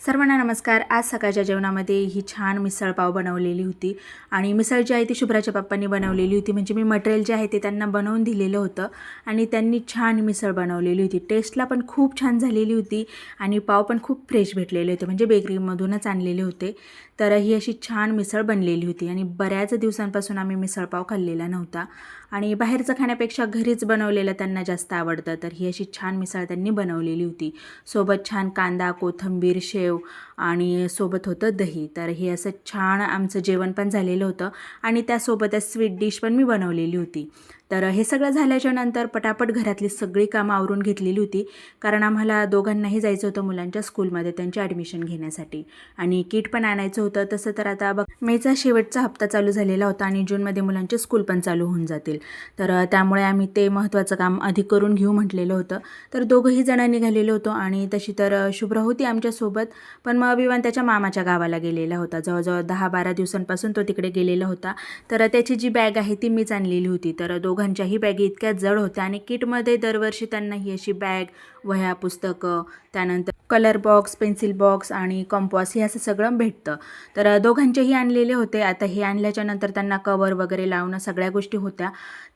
सर्वांना नमस्कार। आज सकाळच्या जेवणामध्ये ही छान मिसळ पाव बनवलेली होती आणि मिसळ जी आहे ती शुभ्राच्या पप्पांनी बनवलेली होती। म्हणजे मी मटेरियल जे आहे ते त्यांना बनवून दिलेलं होतं आणि त्यांनी छान मिसळ बनवलेली होती। टेस्टला पण खूप छान झालेली होती आणि पाव पण खूप फ्रेश भेटलेले होते, म्हणजे बेकरीमधूनच आणलेले होते। तर ही अशी छान मिसळ बनलेली होती आणि बऱ्याच दिवसांपासून आम्ही मिसळ पाव खाल्लेला नव्हता आणि बाहेरचं खाण्यापेक्षा घरीच बनवलेलं त्यांना जास्त आवडतं। तर ही अशी छान मिसळ त्यांनी बनवलेली होती। सोबत छान कांदा, कोथिंबीर, शेव आणि सोबत होतं दही। तर हे असं छान आमचं जेवण पण झालेलं होतं आणि त्यासोबतच स्वीट डिश पण मी बनवलेली होती। तर हे सगळं झाल्याच्या नंतर पटापट घरातली सगळी कामं आवरून घेतलेली होती, कारण आम्हाला दोघांनाही जायचं होतं मुलांच्या स्कूलमध्ये त्यांची ॲडमिशन घेण्यासाठी आणि किट पण आणायचं होतं। तसं तर आता मेचा शेवटचा हप्ता चालू झालेला होता आणि जूनमध्ये मुलांचे स्कूल पण चालू होऊन जातील। तर त्यामुळे आम्ही ते महत्त्वाचं काम आधी करून घेऊ म्हटलेलं होतं। तर दोघंही जण निघालेलो होतो आणि तशी तर शुभ्रा होती आमच्यासोबत, पण मग विवान त्याच्या मामाच्या गावाला गेलेला होता। जवळजवळ 10-12 दिवसांपासून तो तिकडे गेलेला होता। तर त्याची जी बॅग आहे ती मीच आणलेली होती। तर दोघांच्याही बॅगी इतक्या जड होत्या आणि किटमध्ये दरवर्षी त्यांना ही अशी बॅग, वह्या, पुस्तकं, त्यानंतर कलर बॉक्स, पेन्सिल बॉक्स आणि कंपॉस हे असं सगळं भेटतं। तर दोघांचेही आणलेले होते। आता हे आणल्याच्या नंतर त्यांना कवर वगैरे लावणं सगळ्या गोष्टी होत्या।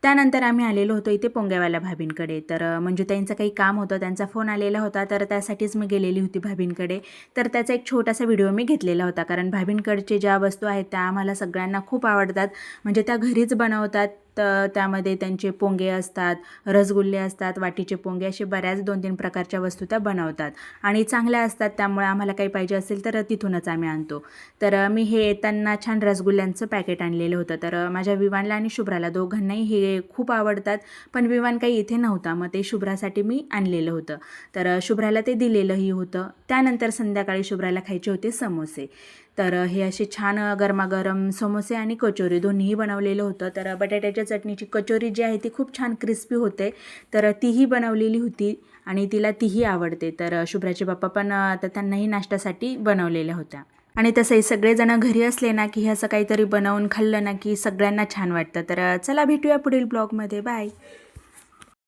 त्यानंतर आम्ही आलेलो होतो इथे पोंग्यावाल्या भाभींकडे। तर म्हणजे त्यांचं काही काम होतं, त्यांचा फोन आलेला होता, तर त्यासाठीच मी गेलेली होती भाभींकडे। तर त्याचा एक छोटासा व्हिडिओ मी घेतलेला होता, कारण भाभींकडचे ज्या वस्तू आहेत त्या आम्हाला सगळ्यांना खूप आवडतात। म्हणजे त्या घरीच बनवतात। त्यामध्ये त्यांचे पोंगे असतात, रसगुल्ले असतात, वाटीचे पोंगे, असे बऱ्याच 2-3 प्रकारच्या वस्तू त्या बनवतात आणि चांगल्या असतात। त्यामुळे आम्हाला काही पाहिजे असेल तर तिथूनच आम्ही आणतो। तर मी हे येताना छान रसगुल्ल्यांचं पॅकेट आणलेलं होतं। तर माझ्या विवानला आणि शुभ्राला दोघांनाही हे खूप आवडतात, पण विवान काही इथे नव्हता, मग ते शुभ्रासाठी मी आणलेलं होतं। तर शुभ्राला ते दिलेलंही होतं। त्यानंतर संध्याकाळी शुभ्राला खायचे होते समोसे। तर हे असे छान गरमागरम समोसे आणि कचोरी दोन्हीही बनवलेलं होतं। तर बटाट्याच्या चटणीची कचोरी जी आहे ती खूप छान क्रिस्पी होते, तर तीही बनवलेली होती आणि तिला तीही आवडते। तर शुभ्राचे पप्पा पण तर त्यांनाही नाश्त्यासाठी बनवलेल्या होत्या। आणि तसंही सगळेजण घरी असले ना की असं काहीतरी बनवून खाल्लं ना की सगळ्यांना छान वाटतं। तर चला भेटूया पुढील ब्लॉगमध्ये। बाय।